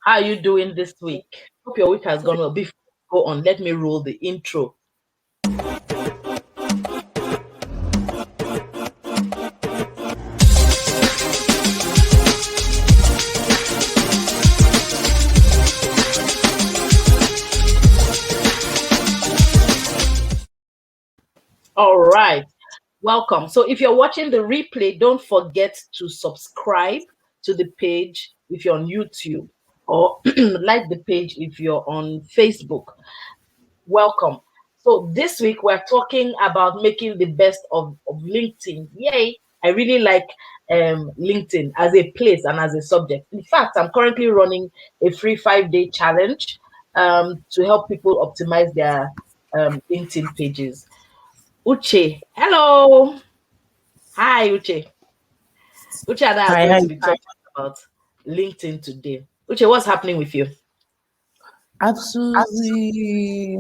How are you doing this week? Hope your week has gone well. Before we go on, let me roll the intro. All right. Welcome. So if you're watching the replay, don't forget to subscribe to the page if you're on YouTube, or like the page if you're on Facebook. Welcome. So this week we're talking about making the best of LinkedIn. Yay! I really like LinkedIn as a place and as a subject. In fact, I'm currently running a free 5-day challenge to help people optimize their LinkedIn pages. Uche, hello. Hi, Uche. Uche and I are going Hi. to be talking about LinkedIn today. Uche, what's happening with you? Absolutely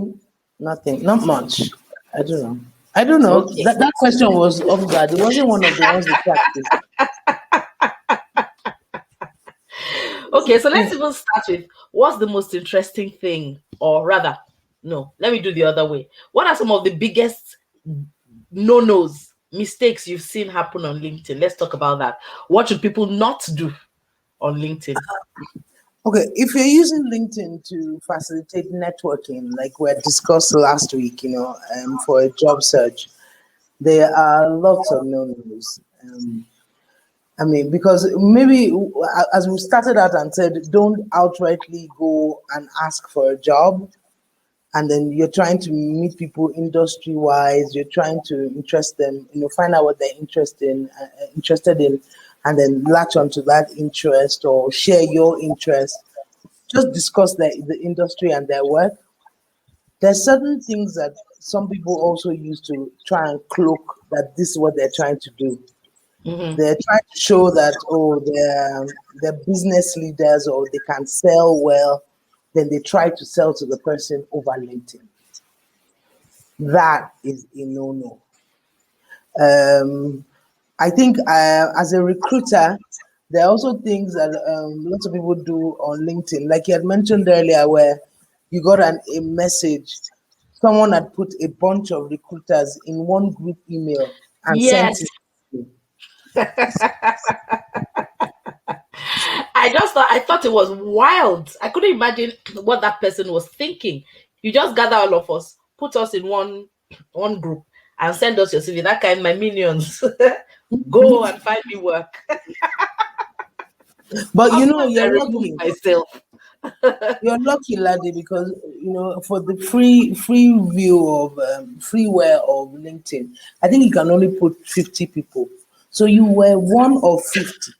nothing. Not much. I don't know. I don't know. Okay. That question was off guard. It wasn't one of the ones we practiced. Okay, so let's even start with what's the most interesting thing, or rather, no, let me do the other way. What are some of the biggest no-nos, mistakes you've seen happen on LinkedIn? Let's talk about that. What should people not do on LinkedIn? Okay, if you're using LinkedIn to facilitate networking, like we had discussed last week, for a job search, there are lots of no-nos. Because maybe as we started out and said, don't outrightly go and ask for a job. And then you're trying to meet people industry-wise. You're trying to interest them, find out what they're interested in, and then latch onto that interest or share your interest. Just discuss the industry and their work. There's certain things that some people also use to try and cloak that this is what they're trying to do. Mm-hmm. They're trying to show that, they're business leaders or they can sell well. Then they try to sell to the person over LinkedIn. That is a no-no. I think as a recruiter, there are also things that lots of people do on LinkedIn. Like you had mentioned earlier, where you got a message. Someone had put a bunch of recruiters in one group email and Yes. sent it to you. I thought it was wild. I couldn't imagine what that person was thinking. You just gather all of us, put us in one group, and send us your CV. That kind, my minions, go and find me work. But you're lucky. Myself. You're lucky, laddie, because for the free view of freeware of LinkedIn, I think you can only put 50 people. So you were one of 50.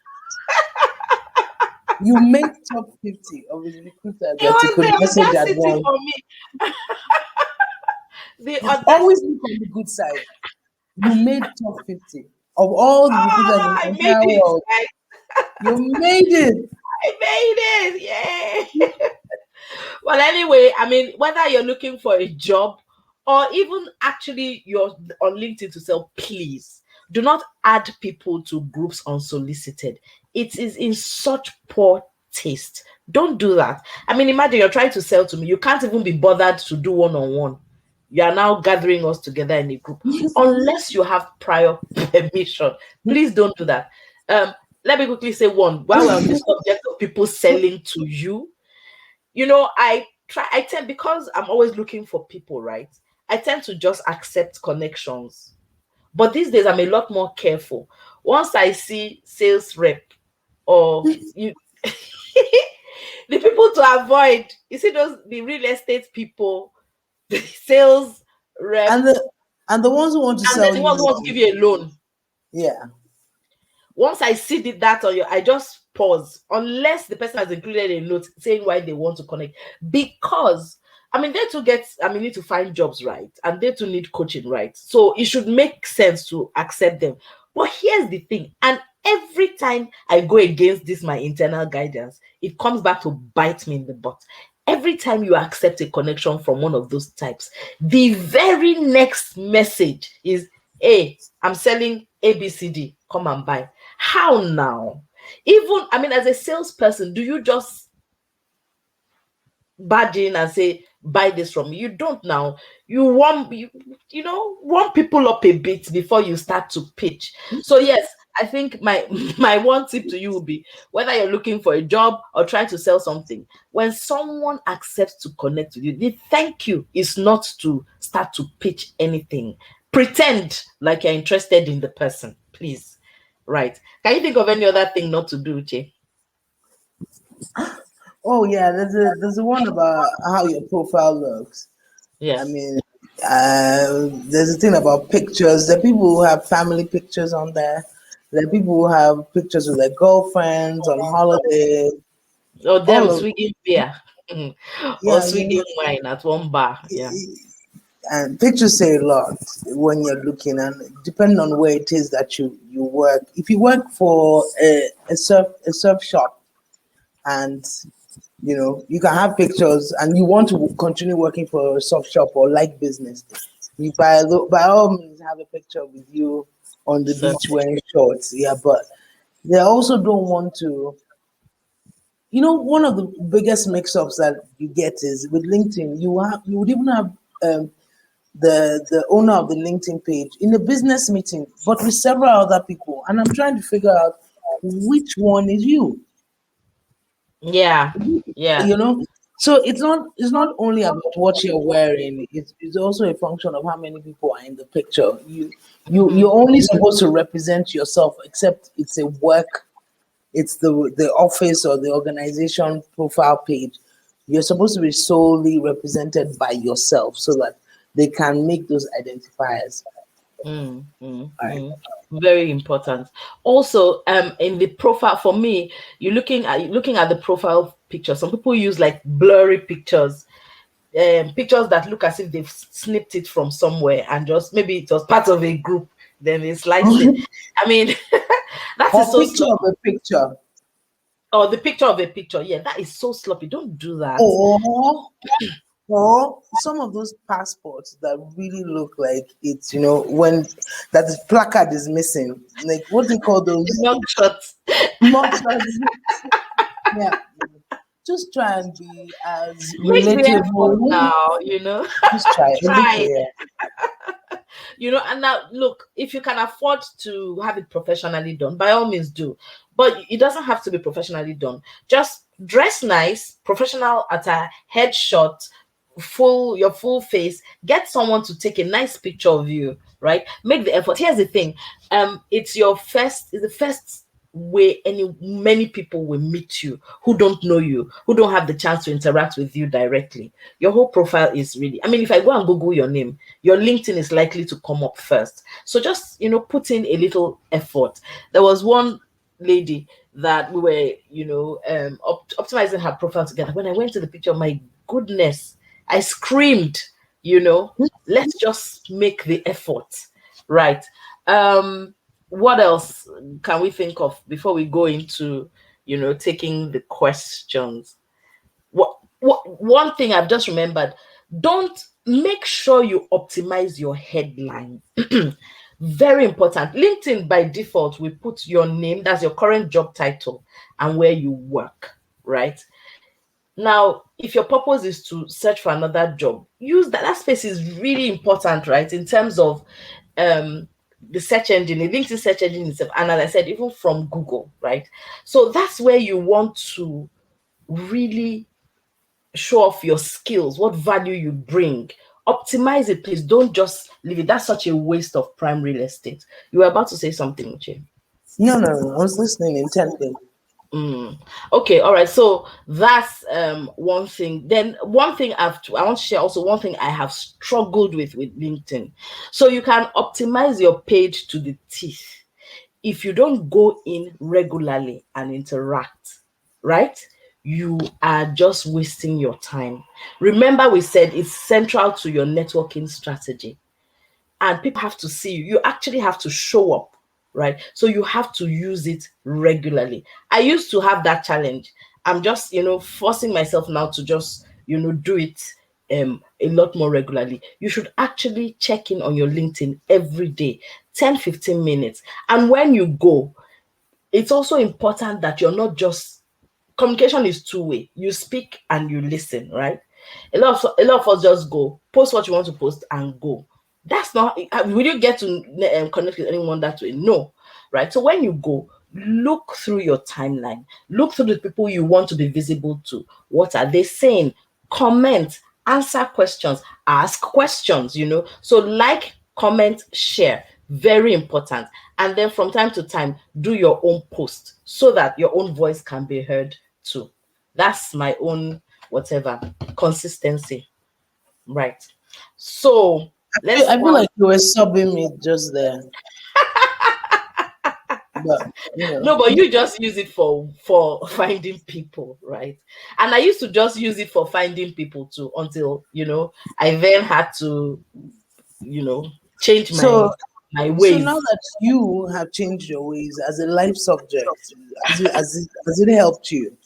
You made top 50 of the recruiters that you could message at one. For me. Always look on the good side. You made top 50 of all the recruiters in the entire world. You made it. I made it. Yay. Well, anyway, whether you're looking for a job or even actually you're on LinkedIn to sell, please do not add people to groups unsolicited. It is in such poor taste. Don't do that. Imagine you're trying to sell to me. You can't even be bothered to do one-on-one. You are now gathering us together in a group. Unless you have prior permission, please don't do that. Let me quickly say one. While we're on the subject of people selling to you, I tend, because I'm always looking for people, right? I tend to just accept connections. But these days I'm a lot more careful. Once I see sales rep or you the people to avoid, you see the real estate people, the sales rep, and the ones who want to sell, the ones who want to give you a loan. Yeah. Once I see that on I just pause, unless the person has included a note saying why they want to connect. Because they too need to find jobs, right? And they too need coaching, right? So it should make sense to accept them. But here's the thing, and every time I go against this, my internal guidance, it comes back to bite me in the butt. Every time you accept a connection from one of those types, the very next message is, hey, I'm selling ABCD, come and buy. How now? Even, as a salesperson, do you just barge in and say, buy this from me. You don't now. You warm people up a bit before you start to pitch. So yes, I think my my one tip to you would be, whether you're looking for a job or trying to sell something, when someone accepts to connect with you, the thank you is not to start to pitch anything. Pretend like you're interested in the person, please. Right. Can you think of any other thing not to do, Jay? Oh yeah, there's a one about how your profile looks. I Yes. mean, there's a thing about pictures. There are people who have family pictures on there. There are people who have pictures with their girlfriends on holiday. Or them All of swigging beer. Or yeah, swigging wine at one bar. Yeah. and pictures say a lot when you're looking, and depending on where it is that you work. If you work for a surf shop, and you can have pictures, and you want to continue working for a surf shop or like business, you by all means have a picture with you on the So beach wearing shorts. Yeah, but they also don't want to. One of the biggest mix-ups that you get is with LinkedIn. You would even have um, the owner of the LinkedIn page in a business meeting, but with several other people, and I'm trying to figure out which one is you. yeah. Yeah. You know, so it's not only about what you're wearing. It's also a function of how many people are in the picture. You're only supposed to represent yourself, except it's a work, it's the office or the organization profile page. You're supposed to be solely represented by yourself so that they can make those identifiers. Mm, mm, All right. mm. Very important. Also, in the profile, for me, you're looking at the profile picture. Some people use like blurry pictures, pictures that look as if they've snipped it from somewhere and just maybe it was part of a group, then they sliced it. I mean, that is Or so picture of sloppy. a picture. Or the picture of a picture, yeah, that is so sloppy. Don't do that. Or or some of those passports that really look like it's when that placard is missing. Like what do you call those Long shots. mugshots? Yeah. Just try and be as Make the effort relatable. now. Just try a little, Try. yeah. And now look, if you can afford to have it professionally done, by all means do. But it doesn't have to be professionally done. Just dress nice, professional at a headshot, your full face. Get someone to take a nice picture of you, right? Make the effort. Here's the thing. It's the first way many people will meet you who don't know you, who don't have the chance to interact with you directly. Your whole profile is really, I mean, if I go and Google your name, your LinkedIn is likely to come up first. So just, put in a little effort. There was one lady that we were, optimizing her profile together. When I went to the picture, my goodness, I screamed, let's just make the effort, right? What else can we think of before we go into, taking the questions? What one thing I've just remembered, don't make sure you optimize your headline. Very important. LinkedIn by default we put your name, that's your current job title, and where you work, right? Now, if your purpose is to search for another job, use that. That space is really important, right? In terms of um the search engine, the LinkedIn search engine itself, and as I said, even from Google, right? So that's where you want to really show off your skills, what value you bring. Optimize it, please. Don't just leave it. That's such a waste of prime real estate. You were about to say something, Uche. No, no, no. I was listening intently. Mm. Okay, all right. So that's one thing. Then one thing I want to share also one thing I have struggled with LinkedIn. So you can optimize your page to the teeth if you don't go in regularly and interact, right? You are just wasting your time. Remember, we said it's central to your networking strategy, and people have to see you. You actually have to show up, right? So you have to use it regularly. I used to have that challenge. I'm just, forcing myself now to just, do it a lot more regularly. You should actually check in on your LinkedIn every day, 10-15 minutes. And when you go, it's also important that you're not just communication is two-way. You speak and you listen, right? A lot of us just go post what you want to post and go. That's not. Will you get to connect with anyone that way? No, right? So when you go, look through your timeline. Look through the people you want to be visible to. What are they saying? Comment, answer questions, ask questions. So like, comment, share. Very important. And then from time to time, do your own post so that your own voice can be heard too. That's my own whatever consistency, right? So let's I feel like you were subbing me just there. But no, but you just use it for finding people, right? And I used to just use it for finding people too, until I then had to change so my ways. now that you have changed your ways as a life subject, has it helped you?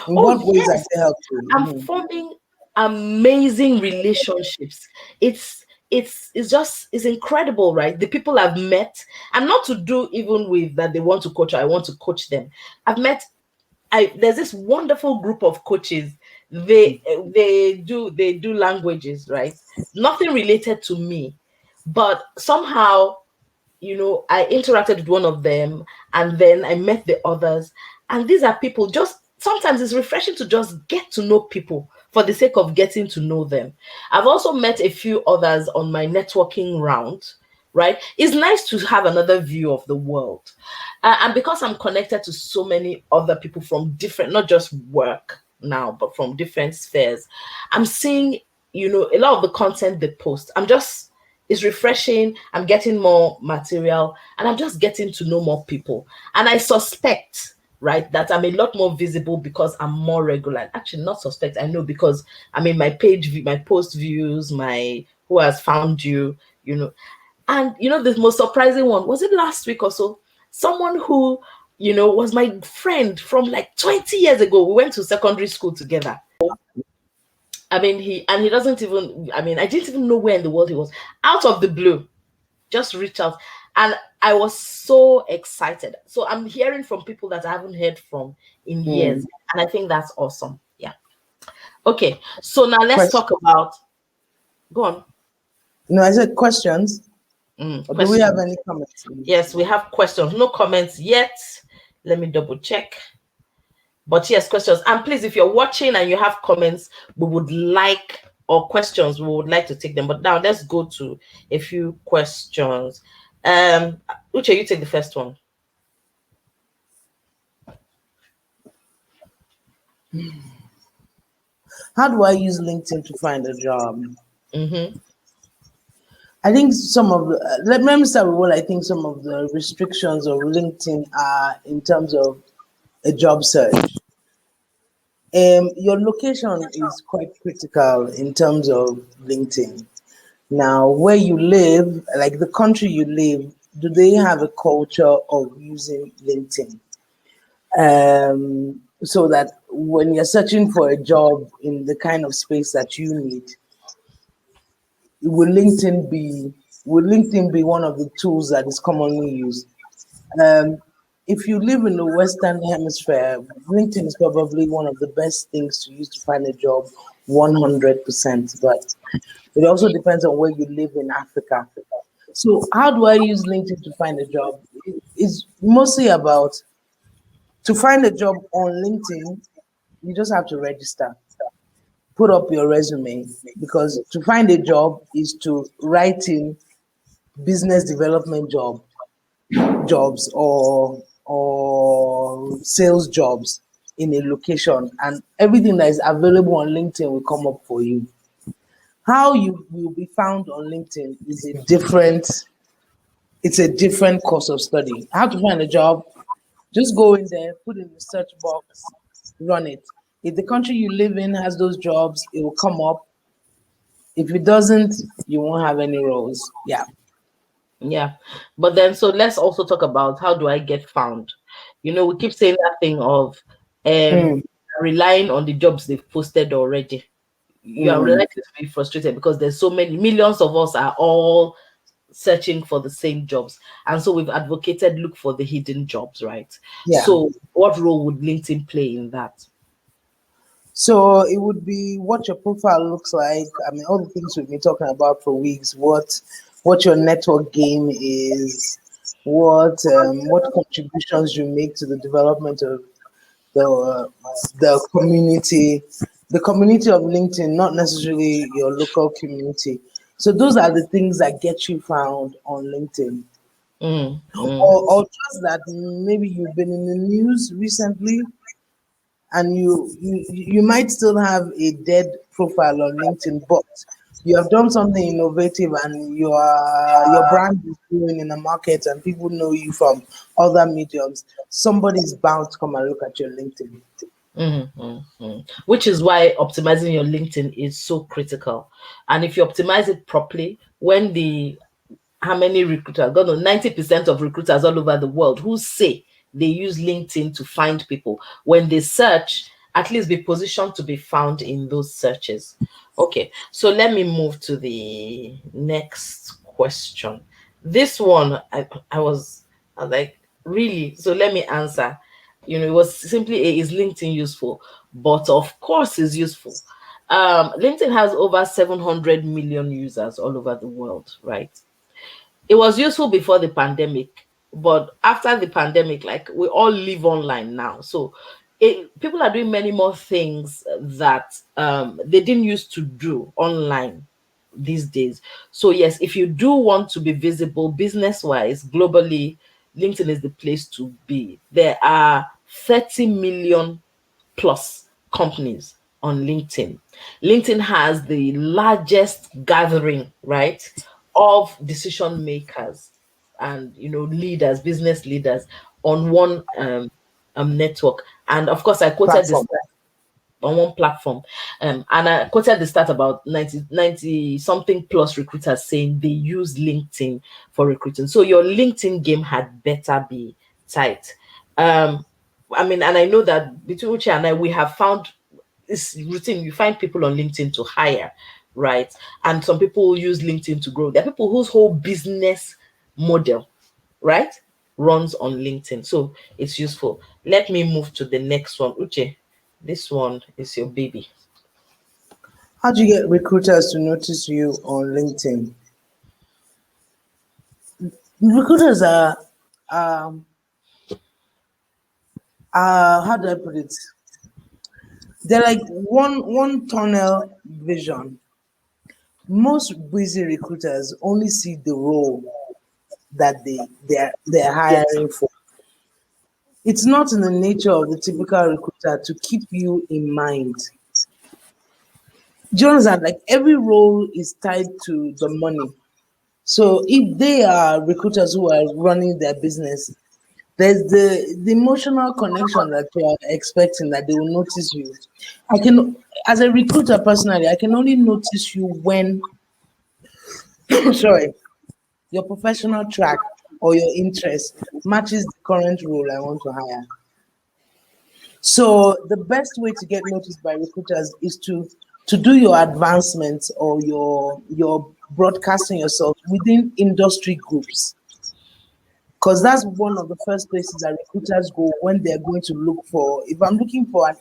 In what ways has it helped you? I'm forming amazing relationships. It's incredible, right? The people I've met, and not to do even with that they want to coach, or I want to coach them. There's this wonderful group of coaches. They do languages, right? Nothing related to me, but somehow I interacted with one of them, and then I met the others. And these are people, just sometimes it's refreshing to just get to know people for the sake of getting to know them. I've also met a few others on my networking round, right? It's nice to have another view of the world. And because I'm connected to so many other people from different, not just work now, but from different spheres, I'm seeing, a lot of the content they post. It's refreshing. I'm getting more material, and I'm just getting to know more people. And I suspect, right, that I'm a lot more visible because I'm more regular. Actually, not suspect, I know, because my page, my post views, my who has found you, And the most surprising one, was it last week or so? Someone who, was my friend from like 20 years ago. We went to secondary school together. He doesn't even, I didn't even know where in the world he was. Out of the blue, just reached out. And I was so excited. So I'm hearing from people that I haven't heard from in years. And I think that's awesome. Yeah. Okay. So now let's talk about, go on. No, I said questions. Do we have any comments? Yes, we have questions. No comments yet. Let me double check. But yes, questions. And please, if you're watching and you have comments, or questions, we would like to take them. But now let's go to a few questions. Uche, you take the first one. How do I use LinkedIn to find a job? I think let me start with what I think some of the restrictions of LinkedIn are in terms of a job search. Your location is quite critical in terms of LinkedIn. Now, where you live, like the country you live, do they have a culture of using LinkedIn? So that when you're searching for a job in the kind of space that you need, will LinkedIn be one of the tools that is commonly used? If you live in the Western Hemisphere, LinkedIn is probably one of the best things to use to find a job, 100%. But it also depends on where you live in Africa. So how do I use LinkedIn to find a job? It's mostly about, to find a job on LinkedIn, you just have to register. Put up your resume, because to find a job is to write in business development jobs or sales jobs in a location, and everything that is available on LinkedIn will come up for you. How you will be found on LinkedIn is a different course of study. How to find a job? Just go in there, put in the search box, run it. If the country you live in has those jobs, it will come up. If it doesn't, you won't have any roles. Yeah. But then, so let's also talk about, how do I get found? We keep saying that thing of relying on the jobs they've posted already. You are likely to be frustrated because there's so many millions of us are all searching for the same jobs. And so we've advocated look for the hidden jobs, right? Yeah. So what role would LinkedIn play in that? So it would be what your profile looks like. I mean, all the things we've been talking about for weeks. What your network game is. What contributions you make to the development of the community, the community of LinkedIn, not necessarily your local community. So those are the things that get you found on LinkedIn. Mm, mm, Or just that maybe you've been in the news recently and you might still have a dead profile on LinkedIn, but you have done something innovative and your brand is growing in the market and people know you from other mediums. Somebody's bound to come and look at your LinkedIn. Which is why optimizing your LinkedIn is so critical. And if you optimize it properly, when the how many recruiters, God knows, 90% of recruiters all over the world who say they use LinkedIn to find people, when they search, at least be positioned to be found in those searches. Okay, so let me move to the next question. This one, I was like, really? So let me answer. It was simply is LinkedIn useful? But of course, it's useful. LinkedIn has over 700 million users all over the world, right? It was useful before the pandemic, but after the pandemic, like we all live online now. So people are doing many more things that they didn't used to do online these days. So yes, if you do want to be visible business wise globally, LinkedIn is the place to be. There are 30 million plus companies on LinkedIn. LinkedIn has the largest gathering, right, of decision makers and leaders, business leaders on one network. And of course, I quoted this Platform. on one platform. And I quoted the stat about 90 something plus recruiters saying they use LinkedIn for recruiting. So your LinkedIn game had better be tight. I mean, and I know that between Uche and I, we have found this routine. You find people on LinkedIn to hire, right? And some people use LinkedIn to grow. There are people whose whole business model, right, runs on LinkedIn. So it's useful. Let me move to the next one. Uche, this one is your baby. How do you get recruiters to notice you on LinkedIn? Recruiters um, how do I put it? They're like one tunnel vision. Most busy recruiters only see the role that they're Yes. hiring for. It's not in the nature of the typical recruiter to keep you in mind. Do you understand? Like every role is tied to the money. So if they are recruiters who are running their business, there's the emotional connection that you are expecting that they will notice you. I can, as a recruiter personally, I can only notice you when, sorry, your professional track or your interest matches the current role I want to hire. So the best way to get noticed by recruiters is to do your advancements or your broadcasting yourself within industry groups, because that's one of the first places that recruiters go when they're going to look for. If I'm looking for an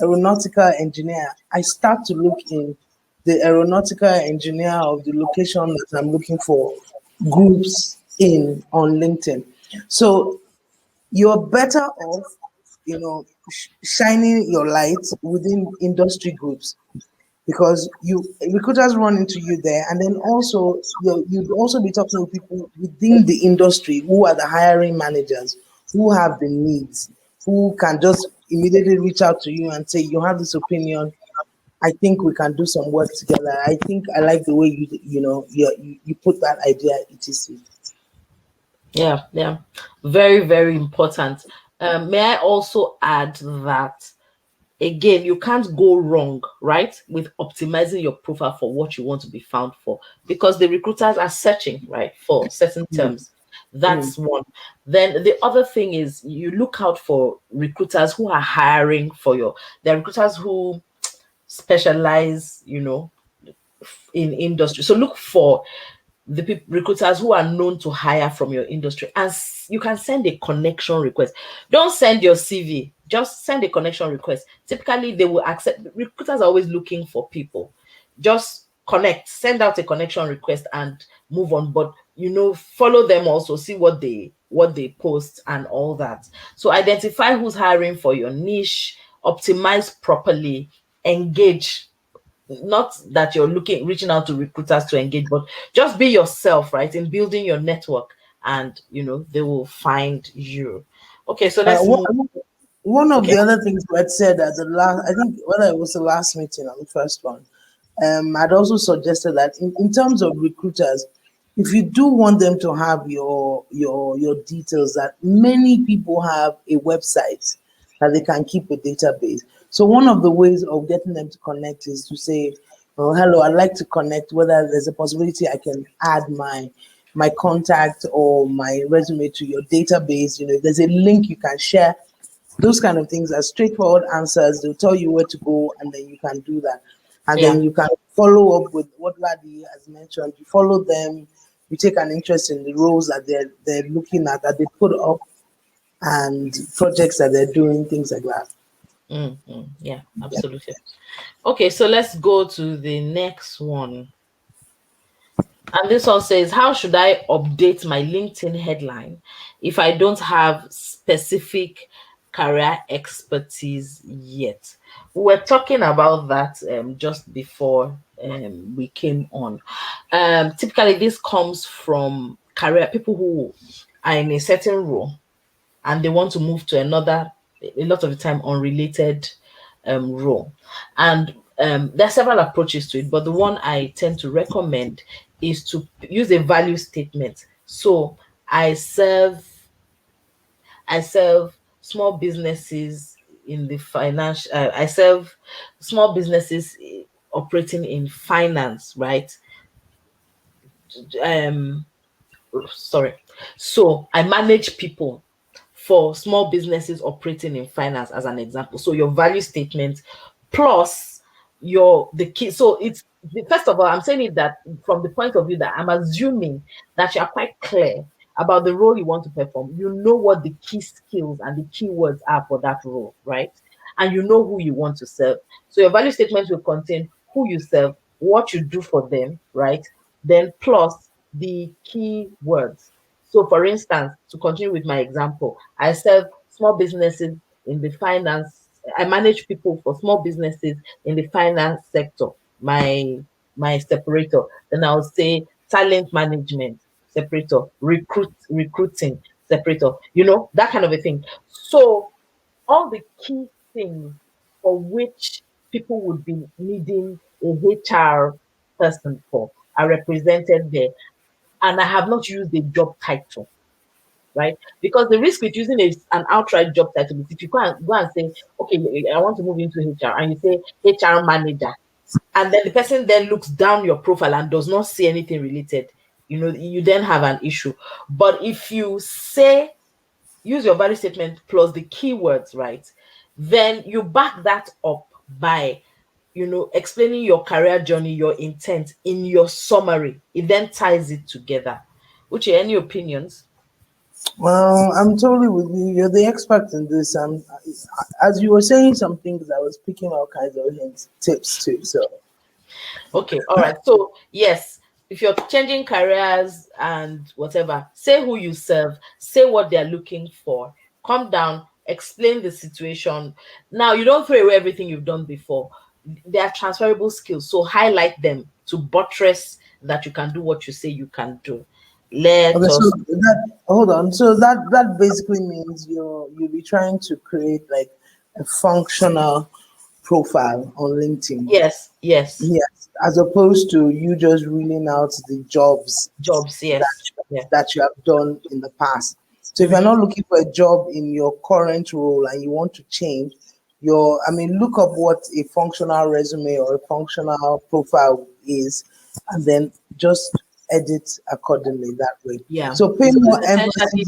aeronautical engineer, I start to look in the aeronautical engineer of the location that I'm looking for groups in on LinkedIn. So you're better off, shining your light within industry groups, because you recruiters run into you there, and then also you'd also be talking with people within the industry who are the hiring managers, who have the needs, who can just immediately reach out to you and say, you have this opinion, I think we can do some work together. I think I like the way you put that idea, etc. Yeah, yeah. Very, very important. May I also add that again, you can't go wrong, right, with optimizing your profile for what you want to be found for, because the recruiters are searching, right, for certain Mm, terms. mm. That's one. Then the other thing is you look out for recruiters who are hiring for your. There are recruiters who specialize, in industry. So look for the recruiters who are known to hire from your industry, and you can send a connection request. Don't send your CV, just send a connection request. Typically they will accept. Recruiters are always looking for people. Just connect, send out a connection request and move on. But follow them also, see what they post and all that. So identify who's hiring for your niche, optimize properly, engage. Not that you're reaching out to recruiters to engage, but just be yourself, right, in building your network, and they will find you. Okay, so let's move. One of Okay. the other things we had said at the last, I think whether it was the last meeting or the first one, I'd also suggested that in terms of recruiters, if you do want them to have your details, that many people have a website that they can keep a database. So one of the ways of getting them to connect is to say, "Oh, hello, I'd like to connect. Whether there's a possibility I can add my contact or my resume to your database. If there's a link you can share." Those kind of things are straightforward answers. They'll tell you where to go, and then you can do that. And Yeah. then you can follow up with what Ladi has mentioned. You follow them, you take an interest in the roles that they're looking at, that they put up, and projects that they're doing, things like that. Yeah, absolutely. Okay, so let's go to the next one. And this one says, how should I update my LinkedIn headline if I don't have specific career expertise yet? We were talking about that just before we came on. Typically, this comes from career people who are in a certain role and they want to move to another, a lot of the time, unrelated role. And there are several approaches to it, but the one I tend to recommend is to use a value statement. So I serve small businesses in the financial. I serve small businesses operating in finance, right? Um, Sorry. So I manage people for small businesses operating in finance, as an example. So your value statement plus the key. So it's first of all, I'm saying it that from the point of view that I'm assuming that you are quite clear about the role you want to perform. You know what the key skills and the keywords are for that role, right? And you know who you want to serve. So your value statement will contain who you serve, what you do for them, right? Then plus the key words. So, for instance, to continue with my example, I serve small businesses in the finance. I manage people for small businesses in the finance sector. My separator. Then I'll say talent management separator, recruiting separator. That kind of a thing. So all the key things for which people would be needing a HR person for are represented there. And I have not used a job title, right? Because the risk with using an outright job title is if you go and say, okay, I want to move into HR, and you say HR manager, and then the person then looks down your profile and does not see anything related, you then have an issue. But if you use your value statement plus the keywords, right, then you back that up by explaining your career journey, your intent in your summary. It then ties it together. Uche, any opinions? Well, I'm totally with you. You're the expert in this. As you were saying some things, I was picking all kinds of hints, tips too. So, Okay, all right. So yes, if you're changing careers and whatever, say who you serve, say what they're looking for, come down, explain the situation. Now you don't throw away everything you've done before. They are transferable skills, so highlight them to buttress that you can do what you say you can do. Let okay, so us. hold on. So that basically means you'll be trying to create like a functional profile on LinkedIn. Yes, yes. Yes, as opposed to you just reading out the jobs Jobs, that yes. Yeah. that you have done in the past. So if you're Mhm. not looking for a job in your current role and you want to change look up what a functional resume or a functional profile is, and then just edit accordingly that way. Yeah. So So it's essentially,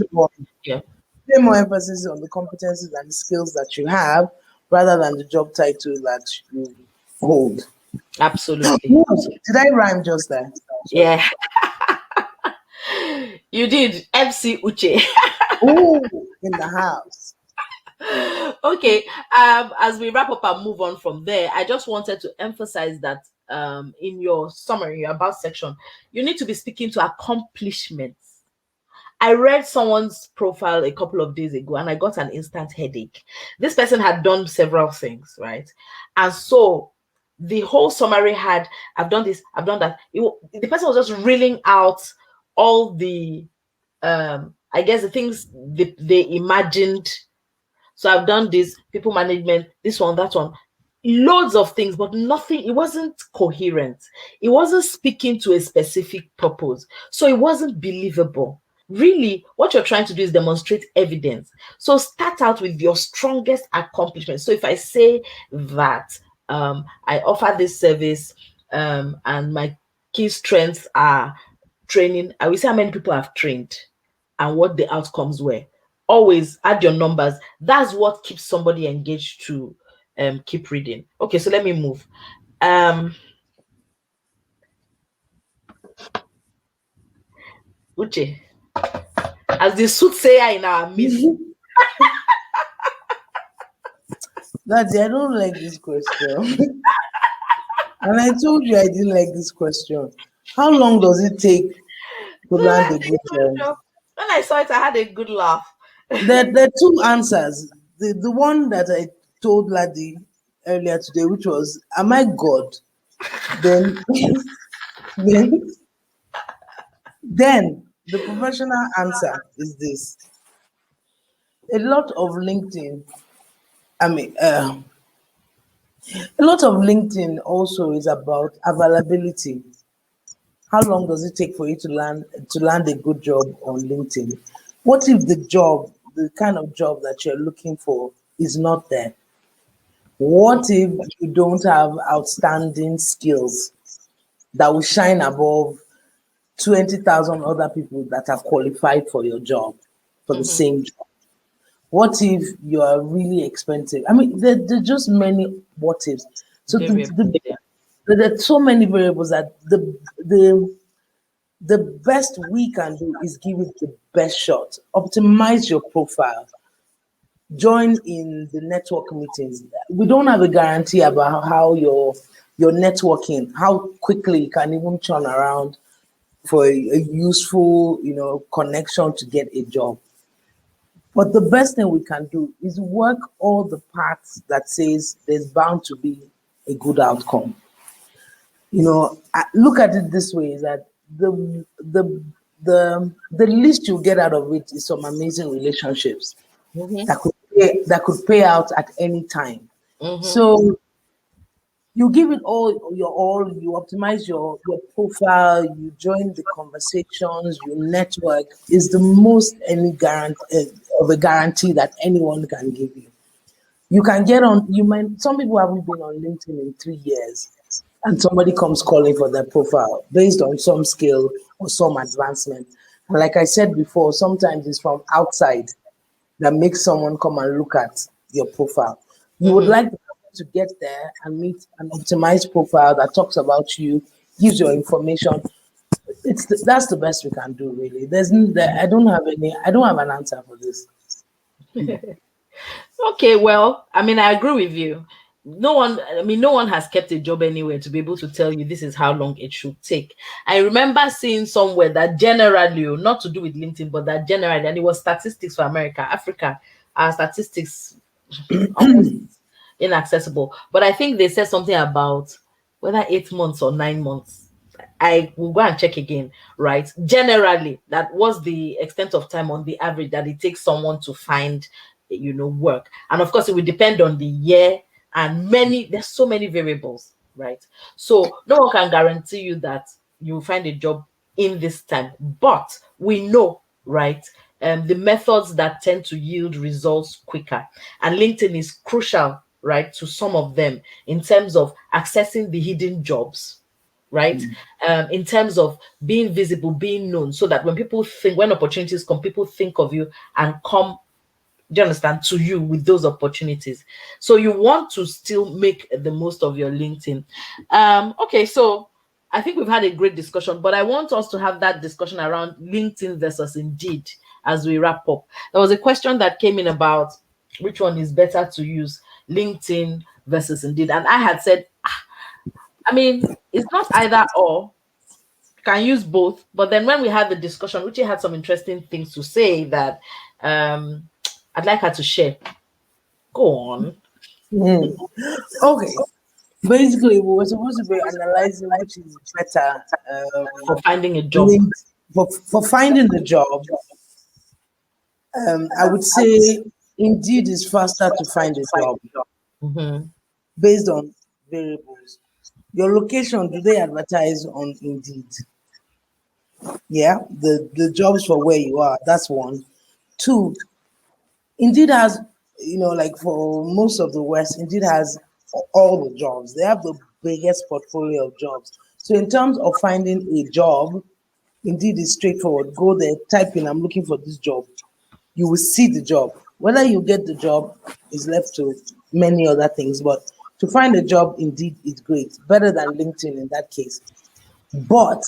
yeah. pay more emphasis on the competencies and the skills that you have rather than the job title that you hold. Absolutely. Ooh, did I rhyme just there? Sorry. Yeah. You did, MC Uche. Ooh, in the house. Okay, as we wrap up and move on from there, I just wanted to emphasize that in your summary, your about section, you need to be speaking to accomplishments. I read someone's profile a couple of days ago and I got an instant headache. This person had done several things, right? And so the whole summary had, I've done this, I've done that. The person was just reeling out all the, I guess, the things they imagined. So I've done this, people management, this one, that one, loads of things, but nothing, it wasn't coherent. It wasn't speaking to a specific purpose. So it wasn't believable. Really, what you're trying to do is demonstrate evidence. So start out with your strongest accomplishment. So if I say that I offer this service and my key strengths are training, I will say how many people I've trained and what the outcomes were. Always add your numbers. That's what keeps somebody engaged to keep reading. Okay, so let me move. Uche, as the soothsayer in our midst. Daddy, I don't like this question. And I told you I didn't like this question. How long does it take to land a good job? When I saw it, I had a good laugh. There are two answers. The one that I told Ladi earlier today, which was, am I God? Then, then the professional answer is this. A lot of LinkedIn, I mean, a lot of LinkedIn also is about availability. How long does it take for you to land a good job on LinkedIn? What if the job, the kind of job that you're looking for, is not there? What if you don't have outstanding skills that will shine above 20,000 other people that are qualified for your job, for the same job? What if you are really expensive? I mean, there are just many what ifs. So there are so many variables that the best we can do is give it the best shot. Optimize your profile. Join in the network meetings. We don't have a guarantee about how your networking, how quickly you can even turn around for a useful, connection to get a job. But the best thing we can do is work all the parts that says there's bound to be a good outcome. Look at it this way: is that the least you get out of it is some amazing relationships that could pay out at any time. So you give it all, you optimize your profile, you join the conversations, you network, is the most any guarantee that anyone can give you. You can get on, some people haven't been on LinkedIn in 3 years, and somebody comes calling for their profile based on some skill or some advancement. And like I said before, sometimes it's from outside that makes someone come and look at your profile. You would like to get there and meet an optimized profile that talks about you, gives your information. That's the best we can do, really. I don't have an answer for this. Okay, well, I mean, I agree with you. No one has kept a job anywhere to be able to tell you this is how long it should take. I remember seeing somewhere that generally, not to do with LinkedIn, but that generally, and it was statistics for Africa, our statistics almost inaccessible. But I think they said something about whether 8 months or 9 months. I will go and check again, right? Generally, that was the extent of time on the average that it takes someone to find, work. And of course, it will depend on the year and there's so many variables, right? So no one can guarantee you that you will find a job in this time, but we know, right? The methods that tend to yield results quicker, and LinkedIn is crucial, right, to some of them in terms of accessing the hidden jobs, right? In terms of being visible, being known, so that when opportunities come, people think of you and come, do you understand, to you with those opportunities. So you want to still make the most of your LinkedIn. Okay, so I think we've had a great discussion, but I want us to have that discussion around LinkedIn versus Indeed as we wrap up. There was a question that came in about which one is better to use, LinkedIn versus Indeed. And I had said, I mean, it's not either or, can use both. But then when we had the discussion, Richie had some interesting things to say that I'd like her to share. Go on. Okay. Basically, we were supposed to be analyzing which is better For finding a job. For finding the job. I would say Indeed is faster to find a job Mm-hmm. based on variables. Your location, do they advertise on Indeed? Yeah, the jobs for where you are, that's one. Two, Indeed has, like for most of the West, Indeed has all the jobs. They have the biggest portfolio of jobs. So in terms of finding a job, Indeed is straightforward. Go there, type in, I'm looking for this job. You will see the job. Whether you get the job is left to many other things, but to find a job, Indeed is great. Better than LinkedIn in that case. But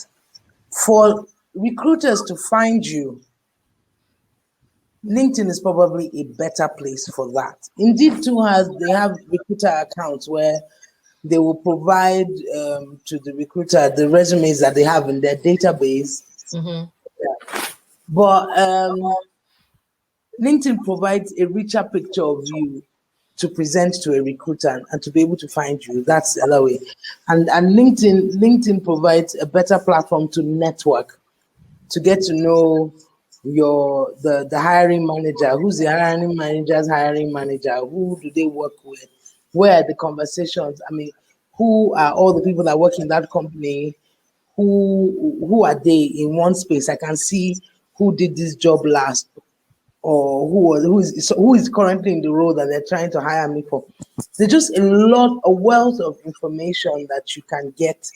for recruiters to find you, LinkedIn is probably a better place for that. Indeed, too they have recruiter accounts where they will provide to the recruiter the resumes that they have in their database. Mm-hmm. But LinkedIn provides a richer picture of you to present to a recruiter and to be able to find you. That's the other way. And LinkedIn provides a better platform to network, to get to know the hiring manager. Who's the hiring manager's hiring manager? Who do they work with? Where are the conversations? I mean, who are all the people that work in that company? Who are they in one space? I can see who did this job last, or who is currently in the role that they're trying to hire me for. There's just a wealth of information that you can get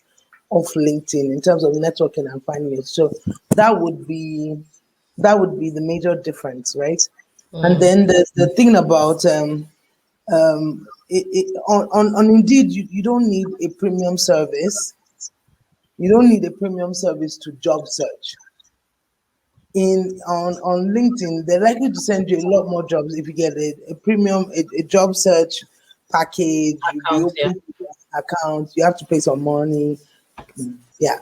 off LinkedIn in terms of networking and finding it. So that would be the major difference, right? And then there's the thing about on Indeed, you don't need a premium service. You don't need a premium service to job search. On LinkedIn, they're likely to send you a lot more jobs if you get a premium a job search package. You be Account, yeah. open account. You have to pay some money. Yeah.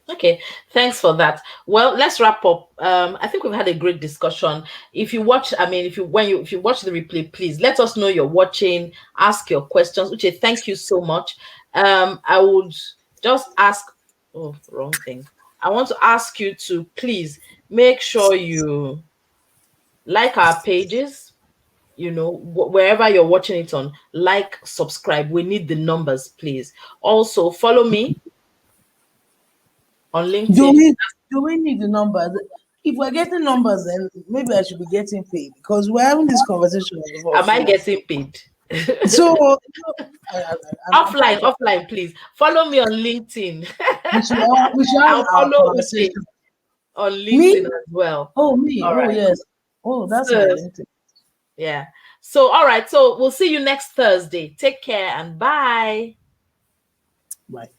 Okay, thanks for that. Well, let's wrap up. I think we've had a great discussion. If you watch, I mean, if you watch the replay, please let us know you're watching. Ask your questions. Uche, thank you so much. I would just ask. Oh, wrong thing. I want to ask you to please make sure you like our pages. Wherever you're watching it on, like, subscribe. We need the numbers, please. Also, follow me on LinkedIn. Do we need the numbers? If we're getting numbers, then maybe I should be getting paid because we're having this conversation. Am I getting paid? So offline, please. Follow me on LinkedIn. we should have I'll our follow conversation. Uche on Me? LinkedIn as well. Oh, me. All Oh, right. yes. Oh, that's So, my LinkedIn. yeah. So, all right. So we'll see you next Thursday. Take care and bye. Bye.